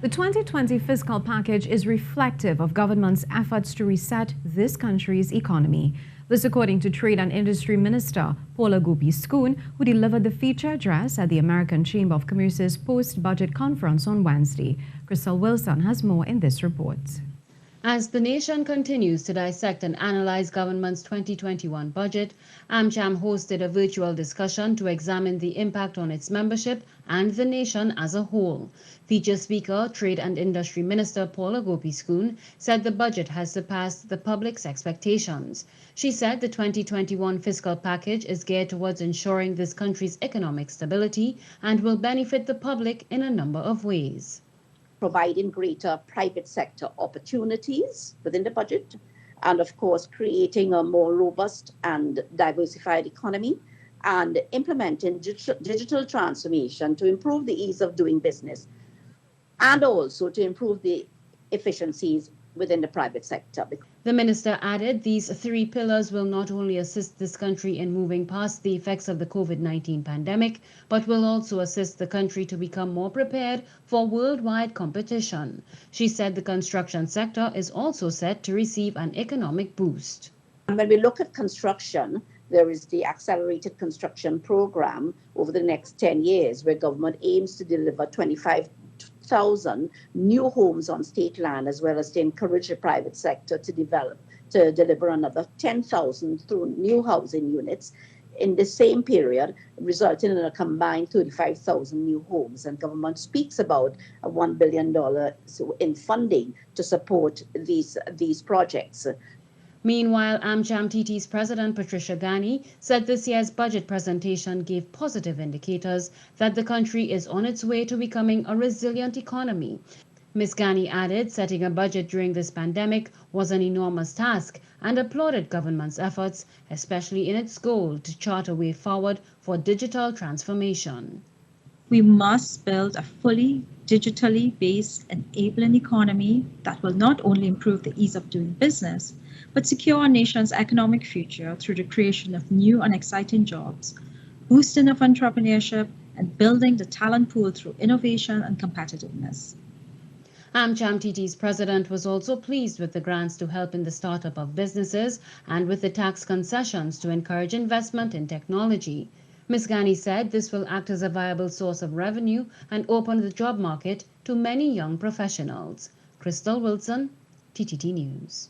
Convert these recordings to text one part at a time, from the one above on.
The 2020 fiscal package is reflective of government's efforts to reset this country's economy. This according to Trade and Industry Minister Paula Gopee-Scoon, who delivered the feature address at the American Chamber of Commerce's post-budget conference on Wednesday. Khrystal Wilson has more in this report. As the nation continues to dissect and analyze government's 2021 budget, AmCham hosted a virtual discussion to examine the impact on its membership and the nation as a whole. Feature speaker, Trade and Industry Minister Paula Gopee-Scoon said the budget has surpassed the public's expectations. She said the 2021 fiscal package is geared towards ensuring this country's economic stability and will benefit the public in a number of ways. Providing greater private sector opportunities within the budget, and of course creating a more robust and diversified economy, and implementing digital transformation to improve the ease of doing business, and also to improve the efficiencies within the private sector. The minister added these three pillars will not only assist this country in moving past the effects of the COVID-19 pandemic, but will also assist the country to become more prepared for worldwide competition. She said the construction sector is also set to receive an economic boost. And when we look at construction, there is the accelerated construction program over the next 10 years, where government aims to deliver 25,000 new homes on state land, as well as to encourage the private sector to deliver another 10,000 through new housing units in the same period, resulting in a combined 35,000 new homes. And government speaks about a $1 billion in funding to support these projects. Meanwhile, AmCham TT's President Patricia Ghani said this year's budget presentation gave positive indicators that the country is on its way to becoming a resilient economy. Ms. Ghani added setting a budget during this pandemic was an enormous task and applauded government's efforts, especially in its goal to chart a way forward for digital transformation. We must build a fully digitally based enabling economy that will not only improve the ease of doing business, but secure our nation's economic future through the creation of new and exciting jobs, boosting of entrepreneurship, and building the talent pool through innovation and competitiveness. AmCham TT's president was also pleased with the grants to help in the startup of businesses and with the tax concessions to encourage investment in technology. Ms. Ghani said this will act as a viable source of revenue and open the job market to many young professionals. Khrystal Wilson, TTT News.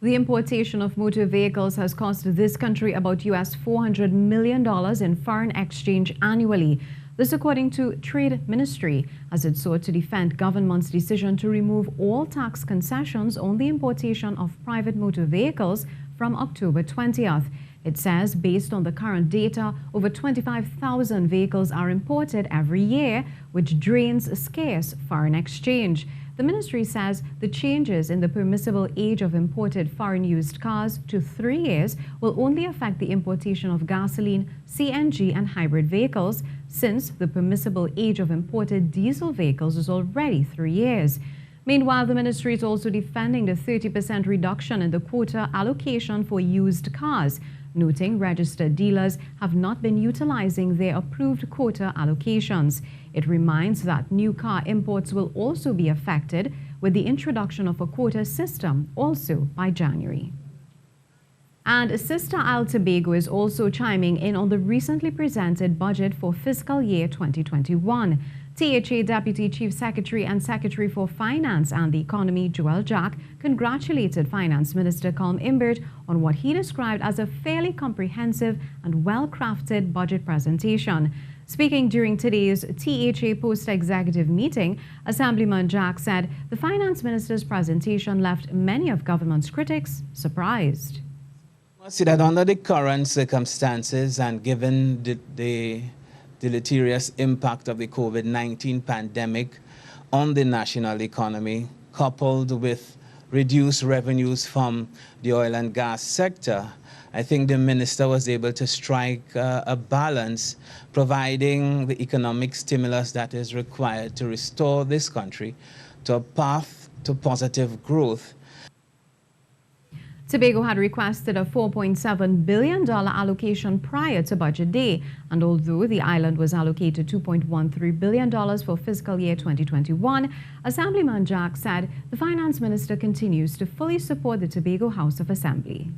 The importation of motor vehicles has cost this country about US $400 million in foreign exchange annually. This according to Trade Ministry, as it sought to defend government's decision to remove all tax concessions on the importation of private motor vehicles from October 20th. It says based on the current data, over 25,000 vehicles are imported every year, which drains scarce foreign exchange. The ministry says the changes in the permissible age of imported foreign used cars to 3 years will only affect the importation of gasoline, CNG and hybrid vehicles, since the permissible age of imported diesel vehicles is already 3 years. Meanwhile, the ministry is also defending the 30% reduction in the quota allocation for used cars, noting registered dealers have not been utilizing their approved quota allocations. It reminds that new car imports will also be affected with the introduction of a quota system also by January. And Sister Isle Tobago is also chiming in on the recently presented budget for fiscal year 2021. THA Deputy Chief Secretary and Secretary for Finance and the Economy, Joel Jack, congratulated Finance Minister Colm Imbert on what he described as a fairly comprehensive and well-crafted budget presentation. Speaking during today's THA post-executive meeting, Assemblyman Jack said the Finance Minister's presentation left many of government's critics surprised. I see that under the current circumstances and given the deleterious impact of the COVID-19 pandemic on the national economy, coupled with reduced revenues from the oil and gas sector, I think the minister was able to strike a balance, providing the economic stimulus that is required to restore this country to a path to positive growth. Tobago had requested a $4.7 billion allocation prior to budget day, and although the island was allocated $2.13 billion for fiscal year 2021, Assemblyman Jack said the finance minister continues to fully support the Tobago House of Assembly.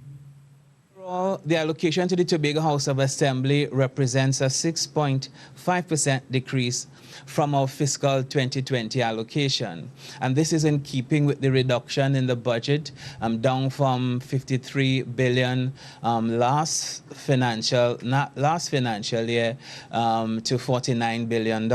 Overall, the allocation to the Tobago House of Assembly represents a 6.5% decrease from our fiscal 2020 allocation. And this is in keeping with the reduction in the budget, down from $53 billion last financial year to $49 billion.